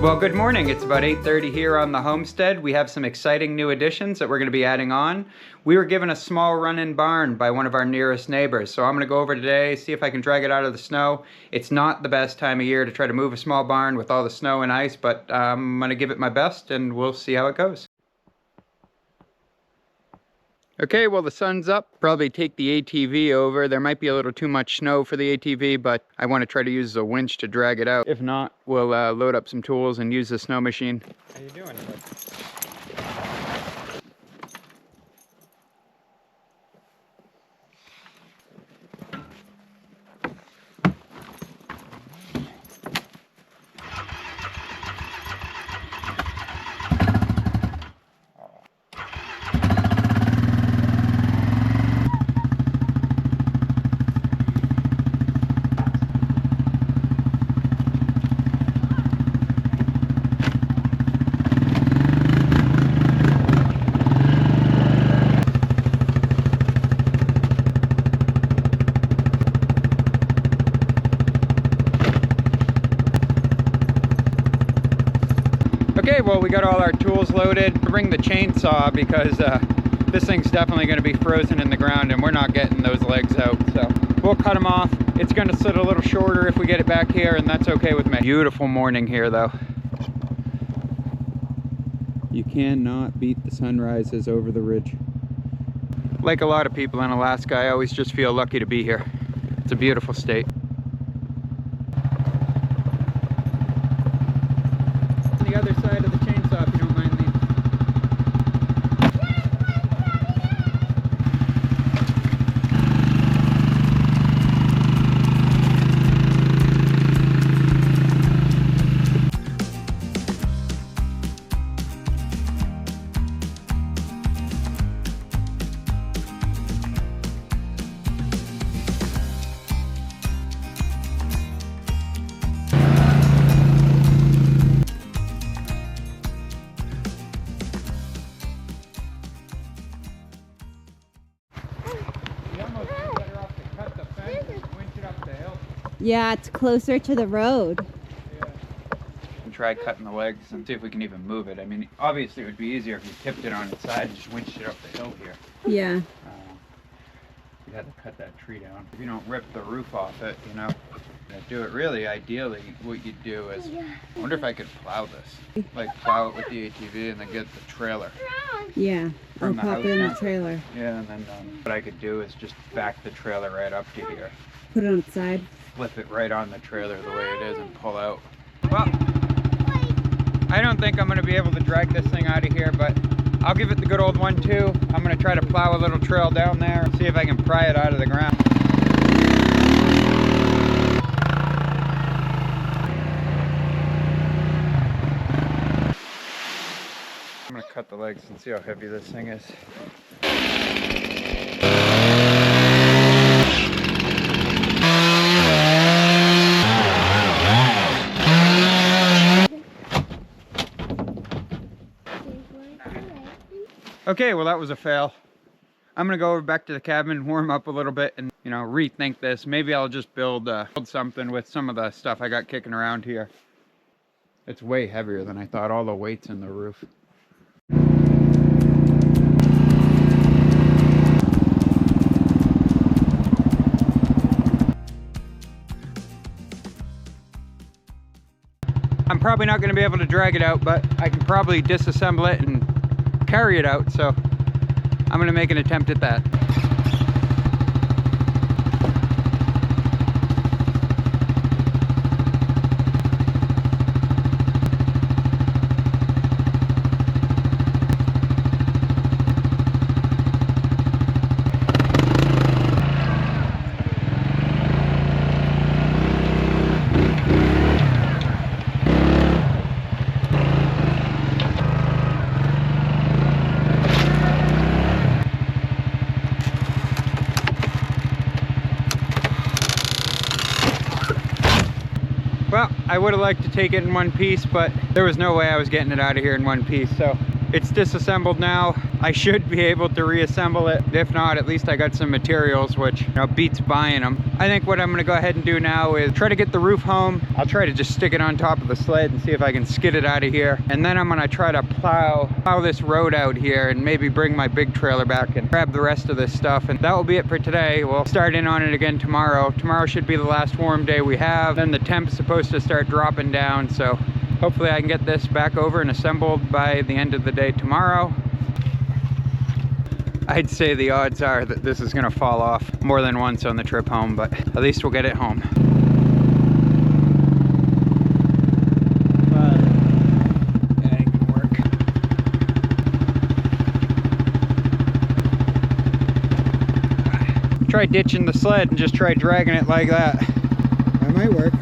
Well, good morning. It's about 8:30 here on the homestead. We have some exciting new additions that we're going to be adding on. We were given a small run-in barn by one of our nearest neighbors, so I'm going to go over today, see if I can drag it out of the snow. It's not the best time of year to try to move a small barn with all the snow and ice, but I'm going to give it my best and we'll see how it goes. Okay, well the sun's up. Probably take the ATV over. There might be a little too much snow for the ATV, but I want to try to use the winch to drag it out. If not, we'll load up some tools and use the snow machine. How you doing, bud? Okay, well we got all our tools loaded. Bring the chainsaw because this thing's definitely going to be frozen in the ground and we're not getting those legs out. So we'll cut them off. It's going to sit a little shorter if we get it back here, and that's okay with me. Beautiful morning here though. You cannot beat the sunrises over the ridge. Like a lot of people in Alaska, I always just feel lucky to be here. It's a beautiful state. The other side of the chainsaw, if you don't mind, Lena. Yeah, it's closer to the road. Yeah. Try cutting the legs and see if we can even move it. I mean, obviously it would be easier if you tipped it on its side and just winched it up the hill here. Yeah. You had to cut that tree down. If you don't rip the roof off it, you know, do it really, ideally, what you'd do is, I wonder if I could plow this. Like plow it with the ATV and then get the trailer. Yeah, I'll pop it in the trailer. Yeah, and then what I could do is just back the trailer right up to here. Put it on the side. Flip it right on the trailer the way it is and pull out. Well, I don't think I'm going to be able to drag this thing out of here, but I'll give it the good old 1-2. I'm going to try to plow a little trail down there, see if I can pry it out of the ground. I'm going to cut the legs and see how heavy this thing is. Okay, well that was a fail. I'm gonna go over back to the cabin, warm up a little bit, and you know, rethink this. Maybe I'll just build something with some of the stuff I got kicking around here. It's way heavier than I thought. All the weight's in the roof. I'm probably not gonna be able to drag it out, but I can probably disassemble it and carry it out, so I'm going to make an attempt at that. Well, I would have liked to take it in one piece, but there was no way I was getting it out of here in one piece. So It's disassembled now. I should be able to reassemble it. If not, at least I got some materials, which, you know, beats buying them. I think what I'm gonna go ahead and do now is try to get the roof home. I'll try to just stick it on top of the sled and see if I can skid it out of here. And then I'm gonna try to plow this road out here and maybe bring my big trailer back and grab the rest of this stuff. And that will be it for today. We'll start in on it again tomorrow. Tomorrow should be the last warm day we have. Then the temp's supposed to start dropping down, so hopefully I can get this back over and assembled by the end of the day tomorrow. I'd say the odds are that this is gonna fall off more than once on the trip home, but at least we'll get it home. That ain't gonna work. Try ditching the sled and just try dragging it like that. That might work.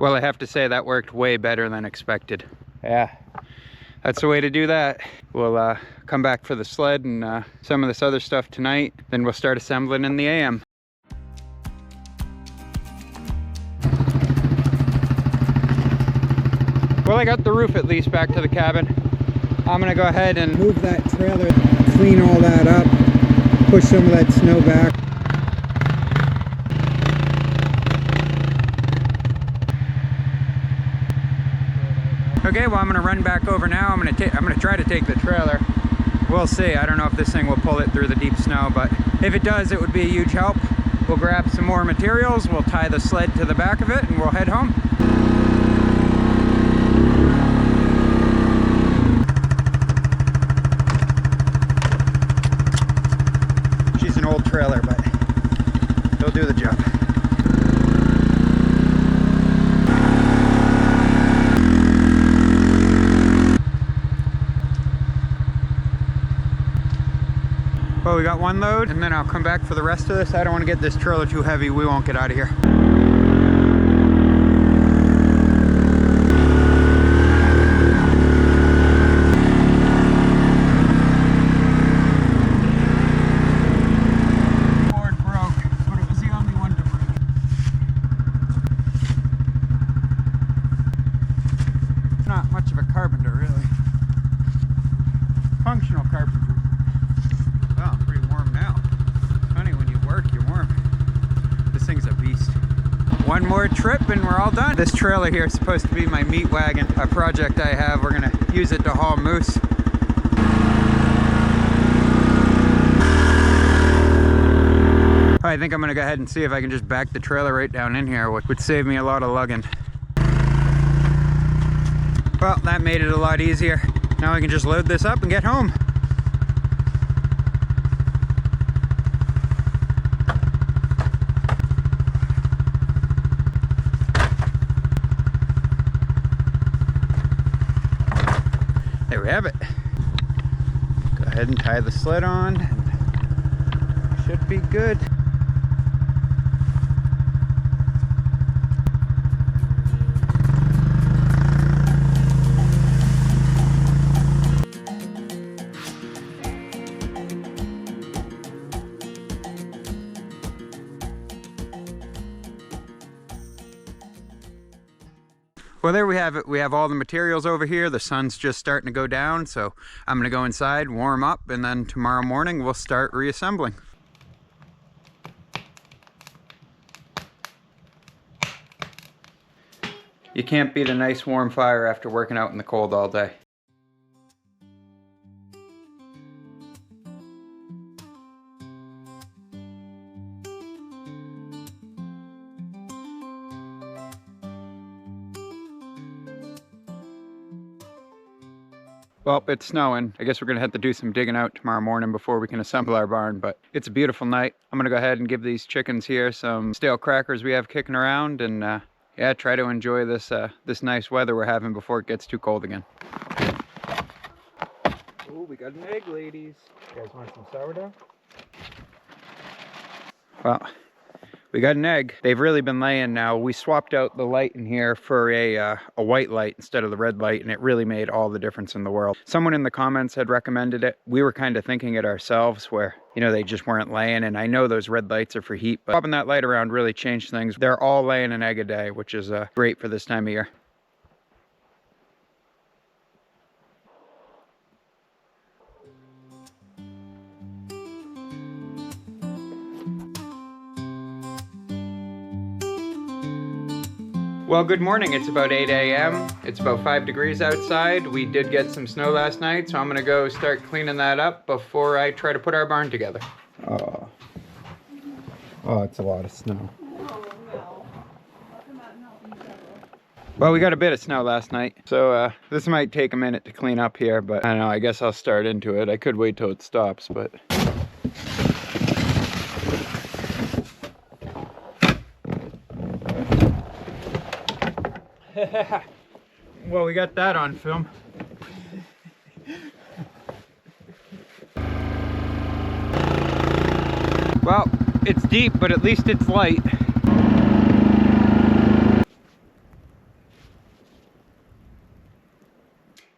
Well, I have to say that worked way better than expected. Yeah, that's the way to do that. We'll come back for the sled and some of this other stuff tonight. Then we'll start assembling in the AM. Well, I got the roof at least back to the cabin. I'm gonna go ahead and move that trailer, clean all that up, push some of that snow back. Okay, well, I'm gonna run back over now. I'm gonna try to take the trailer. We'll see. I don't know if this thing will pull it through the deep snow, but if it does, it would be a huge help. We'll grab some more materials, we'll tie the sled to the back of it, and we'll head home. She's an old trailer, but it'll do the job. Well, we got one load, and then I'll come back for the rest of this. I don't want to get this trailer too heavy. We won't get out of here. Board broke, but it was the only one to break. Not much of a carpenter, really. Functional carpenter. Oh, I'm pretty warm now. Honey, when you work, you're warm. This thing's a beast. One more trip and we're all done. This trailer here is supposed to be my meat wagon, a project I have. We're gonna use it to haul moose. I think I'm gonna go ahead and see if I can just back the trailer right down in here, which would save me a lot of lugging. Well, that made it a lot easier. Now I can just load this up and get home. There we have it. Go ahead and tie the sled on, and should be good. Well, there we have it. We have all the materials over here. The sun's just starting to go down, so I'm gonna go inside, warm up, and then tomorrow morning we'll start reassembling. You can't beat a nice warm fire after working out in the cold all day. Well, it's snowing. I guess we're gonna have to do some digging out tomorrow morning before we can assemble our barn, but it's a beautiful night. I'm gonna go ahead and give these chickens here some stale crackers we have kicking around, and yeah, try to enjoy this this nice weather we're having before it gets too cold again. Oh, we got an egg, ladies. You guys want some sourdough? Well, We got an egg. They've really been laying now. We swapped out the light in here for a white light instead of the red light, and it really made all the difference in the world. Someone in the comments had recommended it. We were kind of thinking it ourselves where, you know, they just weren't laying, and I know those red lights are for heat, but swapping that light around really changed things. They're all laying an egg a day, which is great for this time of year. Well, good morning. It's about 8 a.m. It's about 5 degrees outside. We did get some snow last night, so I'm gonna go start cleaning that up before I try to put our barn together. Oh, it's a lot of snow. Well, we got a bit of snow last night, so this might take a minute to clean up here, but I don't know, I guess I'll start into it. I could wait till it stops, but... Well, we got that on film. Well, it's deep, but at least it's light.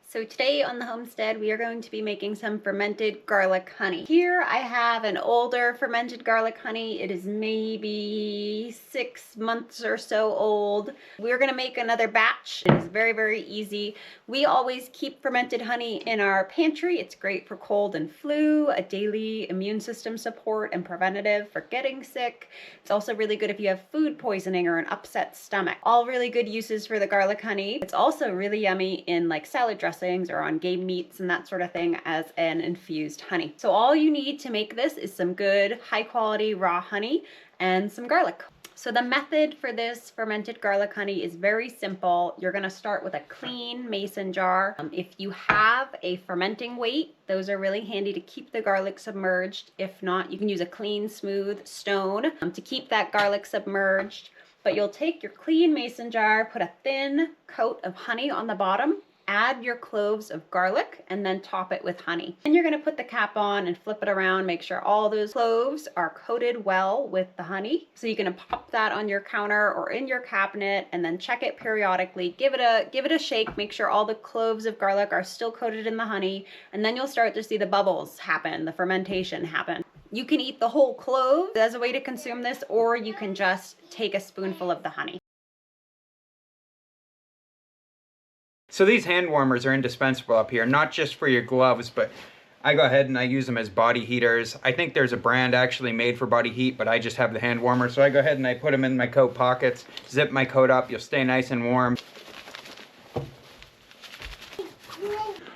So today on the homestead, we are going to be making some fermented garlic honey. Here I have an older fermented garlic honey. It is maybe 6 months or so old. We're gonna make another batch. It is very, very easy. We always keep fermented honey in our pantry. It's great for cold and flu, a daily immune system support, and preventative for getting sick. It's also really good if you have food poisoning or an upset stomach. All really good uses for the garlic honey. It's also really yummy in like salad dressings or on game meats and that sort of thing as an infused honey. So all you need to make this is some good high quality raw honey and some garlic. So the method for this fermented garlic honey is very simple. You're gonna start with a clean mason jar. If you have a fermenting weight, those are really handy to keep the garlic submerged. If not, you can use a clean, smooth stone to keep that garlic submerged. But you'll take your clean mason jar, put a thin coat of honey on the bottom, add your cloves of garlic, and then top it with honey. And you're gonna put the cap on and flip it around, make sure all those cloves are coated well with the honey. So you're gonna pop that on your counter or in your cabinet and then check it periodically. Give it a shake, make sure all the cloves of garlic are still coated in the honey, and then you'll start to see the bubbles happen, the fermentation happen. You can eat the whole clove as a way to consume this, or you can just take a spoonful of the honey. So these hand warmers are indispensable up here, not just for your gloves, but I go ahead and I use them as body heaters. I think there's a brand actually made for body heat, but I just have the hand warmer. So I go ahead and I put them in my coat pockets, zip my coat up, you'll stay nice and warm.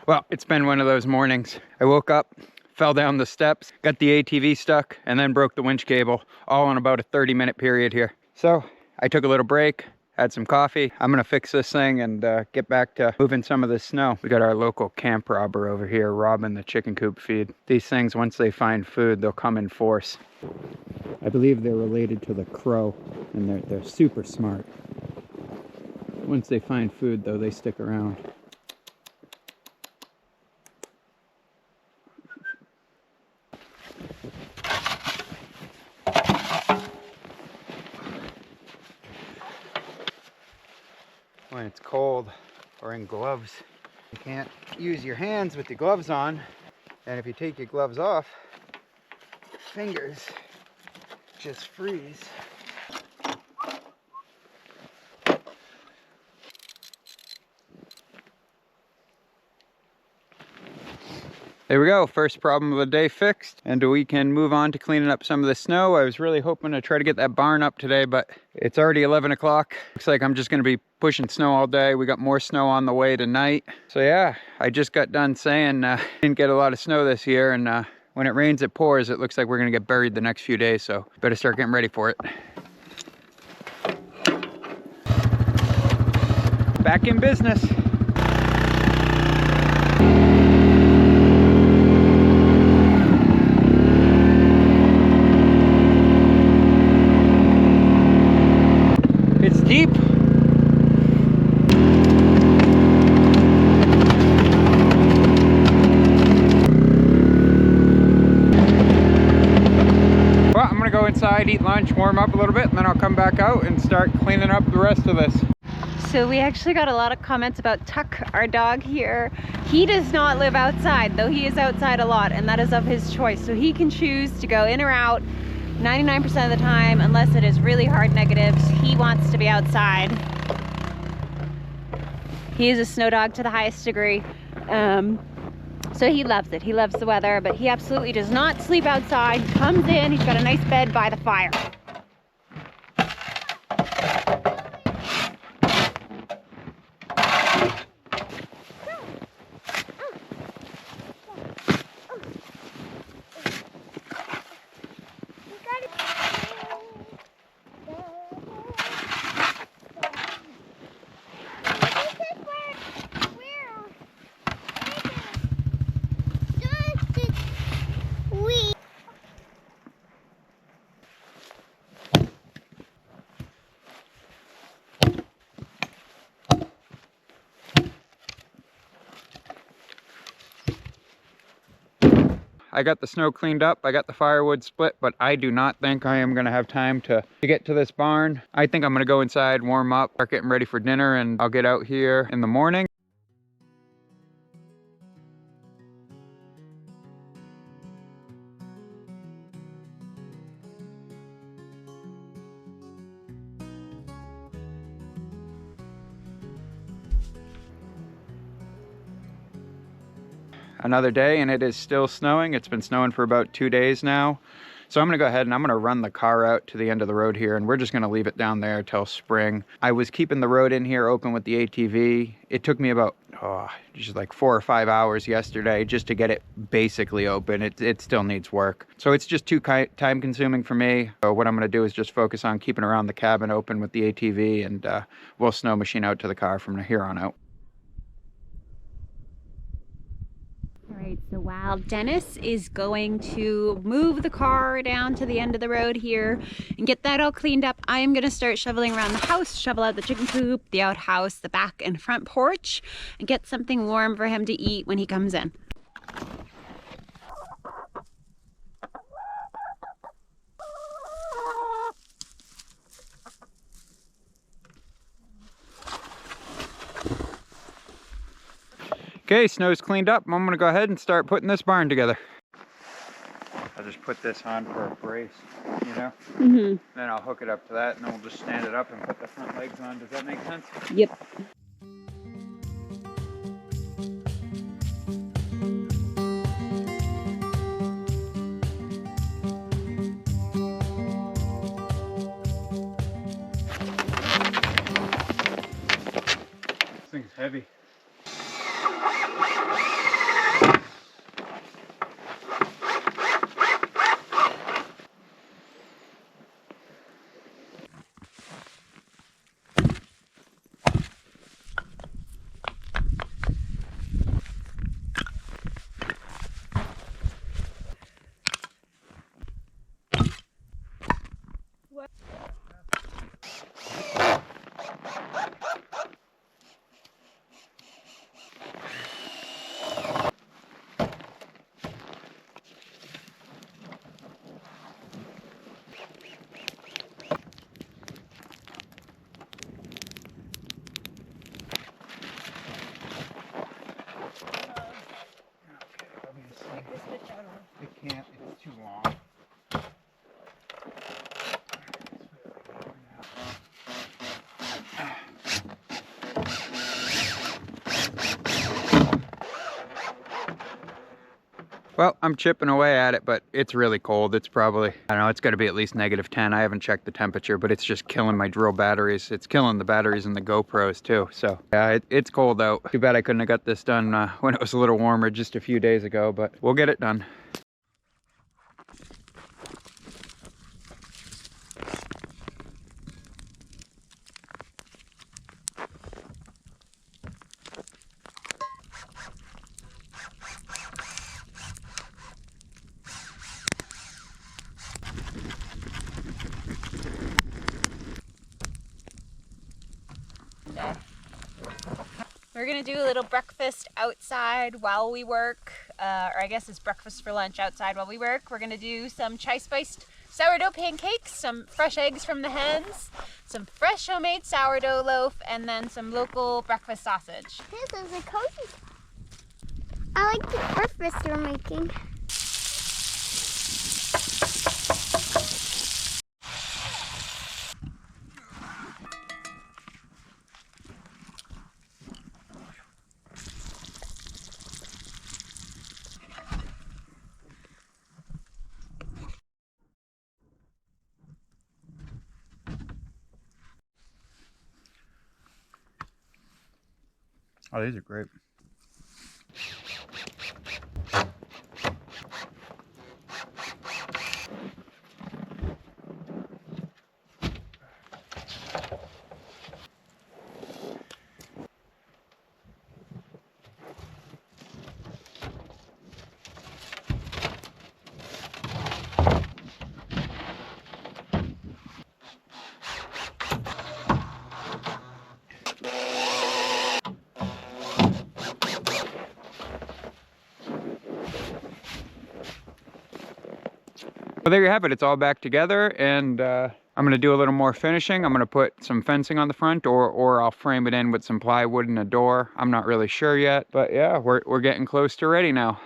Well, it's been one of those mornings. I woke up, fell down the steps, got the ATV stuck, and then broke the winch cable, all in about a 30-minute period here. So I took a little break, had some coffee. I'm gonna fix this thing and get back to moving some of this snow. We got our local camp robber over here robbing the chicken coop feed. These things, once they find food, they'll come in force. I believe they're related to the crow, and they're super smart. Once they find food, though, they stick around. When it's cold or in gloves, you can't use your hands with the gloves on, and if you take your gloves off, your fingers just freeze. There we go, first problem of the day fixed, and we can move on to cleaning up some of the snow. I was really hoping to try to get that barn up today, but it's already 11 o'clock. Looks like I'm just gonna be pushing snow all day. We got more snow on the way tonight. So yeah, I just got done saying didn't get a lot of snow this year, and when it rains, it pours. It looks like we're gonna get buried the next few days, so better start getting ready for it. Back in business. Deep. Well, I'm gonna go inside, eat lunch, warm up a little bit and then I'll come back out and start cleaning up the rest of this. So we actually got a lot of comments about Tuck, our dog here. He does not live outside, though he is outside a lot, and that is of his choice. So he can choose to go in or out 99% of the time, unless it is really hard negatives. He wants to be outside. He is a snow dog to the highest degree. So he loves it. He loves the weather, but he absolutely does not sleep outside. He comes in, he's got a nice bed by the fire. I got the snow cleaned up, I got the firewood split, but I do not think I am gonna have time to get to this barn. I think I'm gonna go inside, warm up, start getting ready for dinner, and I'll get out here in the morning. Another day and it is still snowing. It's been snowing for about 2 days now. So I'm gonna go ahead and I'm gonna run the car out to the end of the road here and we're just gonna leave it down there till spring. I was keeping the road in here open with the ATV. It took me about, just like 4 or 5 hours yesterday just to get it basically open. It still needs work. So it's just too time consuming for me. So what I'm gonna do is just focus on keeping around the cabin open with the ATV and we'll snow machine out to the car from here on out. Alright, so while Dennis is going to move the car down to the end of the road here and get that all cleaned up, I am going to start shoveling around the house, shovel out the chicken coop, the outhouse, the back and front porch, and get something warm for him to eat when he comes in. Okay, snow's cleaned up. I'm gonna go ahead and start putting this barn together. I'll just put this on for a brace, you know? Mm-hmm. Then I'll hook it up to that and then we'll just stand it up and put the front legs on. Does that make sense? Yep. This thing's heavy. It can't, it's too long. Well, I'm chipping away at it, but it's really cold. It's probably, I don't know, it's got to be at least -10. I haven't checked the temperature, but it's just killing my drill batteries. It's killing the batteries in the GoPros too. So yeah, it's cold out. Too bad I couldn't have got this done when it was a little warmer just a few days ago, but we'll get it done. We're gonna do a little breakfast outside while we work, or I guess it's breakfast for lunch outside while we work. We're gonna do some chai spiced sourdough pancakes, some fresh eggs from the hens, some fresh homemade sourdough loaf, and then some local breakfast sausage. This is a cozy. I like the breakfast you're making. Oh, these are great. Well, there you have it. It's all back together, and I'm going to do a little more finishing. I'm going to put some fencing on the front, or I'll frame it in with some plywood and a door. I'm not really sure yet, but yeah, we're getting close to ready now.